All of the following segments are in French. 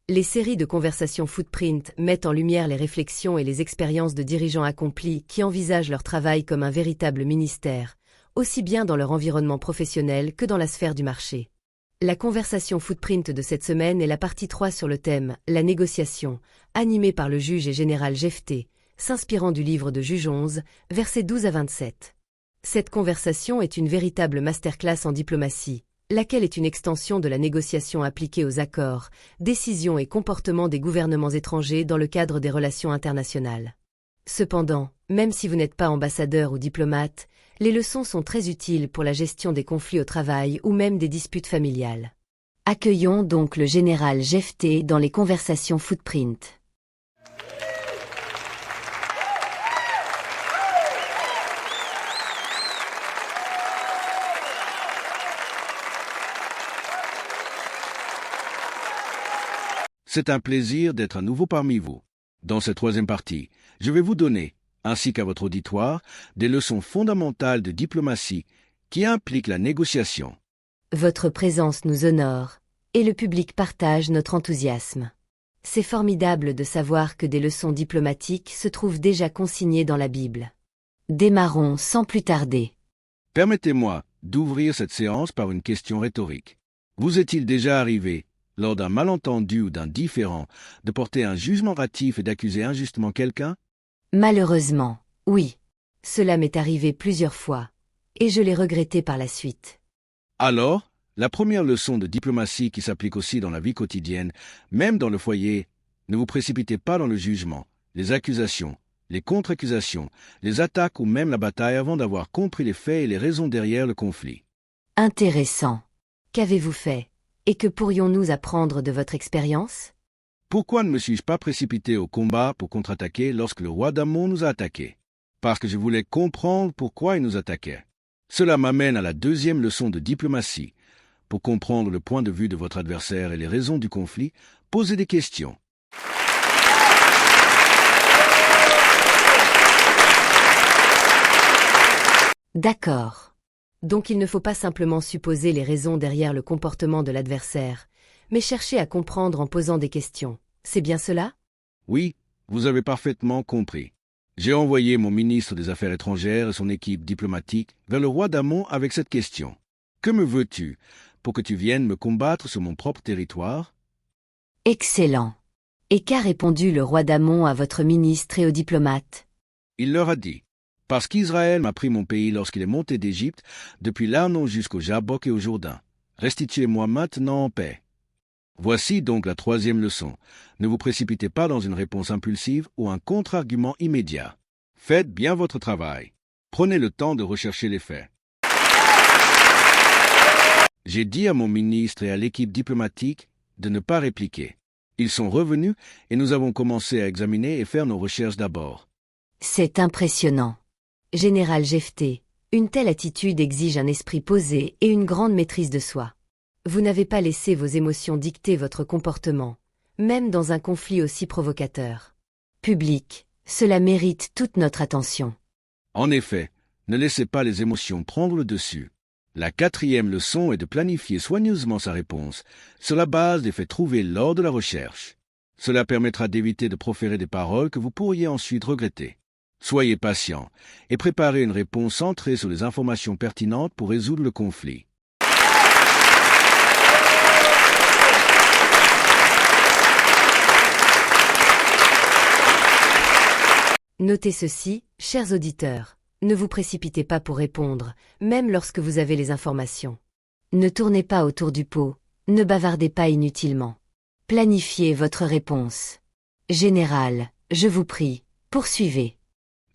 Les séries de conversations Footprint mettent en lumière les réflexions et les expériences de dirigeants accomplis qui envisagent leur travail comme un véritable ministère, aussi bien dans leur environnement professionnel que dans la sphère du marché. La conversation Footprint de cette semaine est la partie 3 sur le thème « La négociation », animée par le juge et général Jephté, s'inspirant du livre de Juge 11, versets 12 à 27. Cette conversation est une véritable masterclass en diplomatie, laquelle est une extension de la négociation appliquée aux accords, décisions et comportements des gouvernements étrangers dans le cadre des relations internationales. Cependant, même si vous n'êtes pas ambassadeur ou diplomate, les leçons sont très utiles pour la gestion des conflits au travail ou même des disputes familiales. Accueillons donc le général Jephté dans les conversations Footprint. C'est un plaisir d'être à nouveau parmi vous. Dans cette troisième partie, je vais vous donner, ainsi qu'à votre auditoire, des leçons fondamentales de diplomatie qui impliquent la négociation. Votre présence nous honore, et le public partage notre enthousiasme. C'est formidable de savoir que des leçons diplomatiques se trouvent déjà consignées dans la Bible. Démarrons sans plus tarder. Permettez-moi d'ouvrir cette séance par une question rhétorique. Vous est-il déjà arrivé, lors d'un malentendu ou d'un différend, de porter un jugement hâtif et d'accuser injustement quelqu'un? Malheureusement, oui. Cela m'est arrivé plusieurs fois, et je l'ai regretté par la suite. Alors, la première leçon de diplomatie qui s'applique aussi dans la vie quotidienne, même dans le foyer, ne vous précipitez pas dans le jugement, les accusations, les contre-accusations, les attaques ou même la bataille avant d'avoir compris les faits et les raisons derrière le conflit. Intéressant. Qu'avez-vous fait? Et que pourrions-nous apprendre de votre expérience? Pourquoi ne me suis-je pas précipité au combat pour contre-attaquer lorsque le roi d'Amon nous a attaqués? Parce que je voulais comprendre pourquoi il nous attaquait. Cela m'amène à la deuxième leçon de diplomatie. Pour comprendre le point de vue de votre adversaire et les raisons du conflit, posez des questions. D'accord. Donc il ne faut pas simplement supposer les raisons derrière le comportement de l'adversaire, mais chercher à comprendre en posant des questions. C'est bien cela? Oui, vous avez parfaitement compris. J'ai envoyé mon ministre des Affaires étrangères et son équipe diplomatique vers le roi d'Amon avec cette question. Que me veux-tu pour que tu viennes me combattre sur mon propre territoire? Excellent. Et qu'a répondu le roi d'Amon à votre ministre et aux diplomates? Il leur a dit: parce qu'Israël m'a pris mon pays lorsqu'il est monté d'Égypte, depuis l'Arnon jusqu'au Jabbok et au Jourdain. Restituez-moi maintenant en paix. Voici donc la troisième leçon. Ne vous précipitez pas dans une réponse impulsive ou un contre-argument immédiat. Faites bien votre travail. Prenez le temps de rechercher les faits. J'ai dit à mon ministre et à l'équipe diplomatique de ne pas répliquer. Ils sont revenus et nous avons commencé à examiner et faire nos recherches d'abord. C'est impressionnant. Général Jephté, une telle attitude exige un esprit posé et une grande maîtrise de soi. Vous n'avez pas laissé vos émotions dicter votre comportement, même dans un conflit aussi provocateur. Public, cela mérite toute notre attention. En effet, ne laissez pas les émotions prendre le dessus. La quatrième leçon est de planifier soigneusement sa réponse, sur la base des faits trouvés lors de la recherche. Cela permettra d'éviter de proférer des paroles que vous pourriez ensuite regretter. Soyez patient et préparez une réponse centrée sur les informations pertinentes pour résoudre le conflit. Notez ceci, chers auditeurs. Ne vous précipitez pas pour répondre, même lorsque vous avez les informations. Ne tournez pas autour du pot, ne bavardez pas inutilement. Planifiez votre réponse. Général, je vous prie, poursuivez.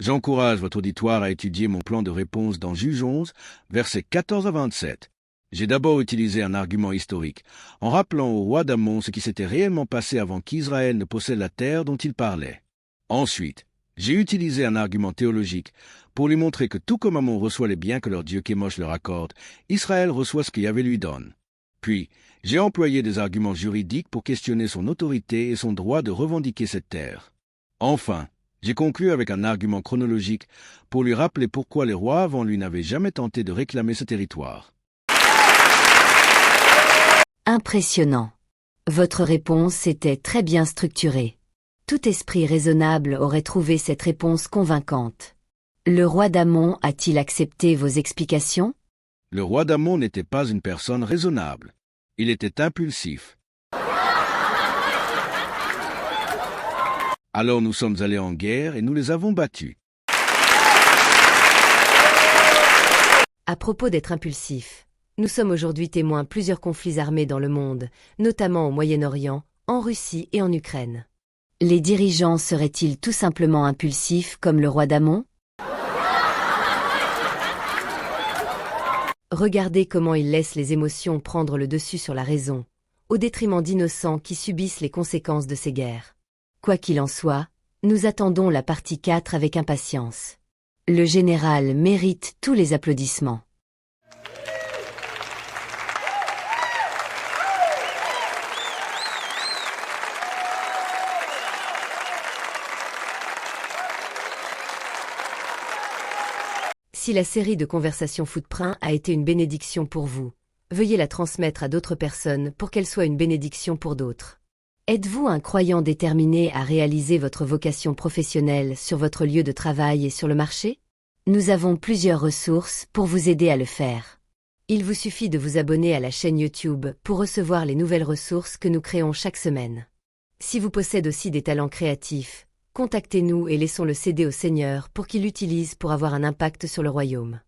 J'encourage votre auditoire à étudier mon plan de réponse dans Juge 11, versets 14 à 27. J'ai d'abord utilisé un argument historique, en rappelant au roi d'Amon ce qui s'était réellement passé avant qu'Israël ne possède la terre dont il parlait. Ensuite, j'ai utilisé un argument théologique pour lui montrer que tout comme Amon reçoit les biens que leur Dieu Kémosh leur accorde, Israël reçoit ce qu'Yahvé lui donne. Puis, j'ai employé des arguments juridiques pour questionner son autorité et son droit de revendiquer cette terre. Enfin, j'ai conclu avec un argument chronologique pour lui rappeler pourquoi les rois avant lui n'avaient jamais tenté de réclamer ce territoire. Impressionnant. Votre réponse était très bien structurée. Tout esprit raisonnable aurait trouvé cette réponse convaincante. Le roi d'Amon a-t-il accepté vos explications? Le roi d'Amon n'était pas une personne raisonnable. Il était impulsif. Alors nous sommes allés en guerre et nous les avons battus. À propos d'être impulsif, nous sommes aujourd'hui témoins plusieurs conflits armés dans le monde, notamment au Moyen-Orient, en Russie et en Ukraine. Les dirigeants seraient-ils tout simplement impulsifs comme le roi d'Amon? Regardez comment ils laissent les émotions prendre le dessus sur la raison, au détriment d'innocents qui subissent les conséquences de ces guerres. Quoi qu'il en soit, nous attendons la partie 4 avec impatience. Le général mérite tous les applaudissements. Si la série de conversations Footprint a été une bénédiction pour vous, veuillez la transmettre à d'autres personnes pour qu'elle soit une bénédiction pour d'autres. Êtes-vous un croyant déterminé à réaliser votre vocation professionnelle sur votre lieu de travail et sur le marché? Nous avons plusieurs ressources pour vous aider à le faire. Il vous suffit de vous abonner à la chaîne YouTube pour recevoir les nouvelles ressources que nous créons chaque semaine. Si vous possédez aussi des talents créatifs, contactez-nous et laissons-le céder au Seigneur pour qu'il l'utilise pour avoir un impact sur le royaume.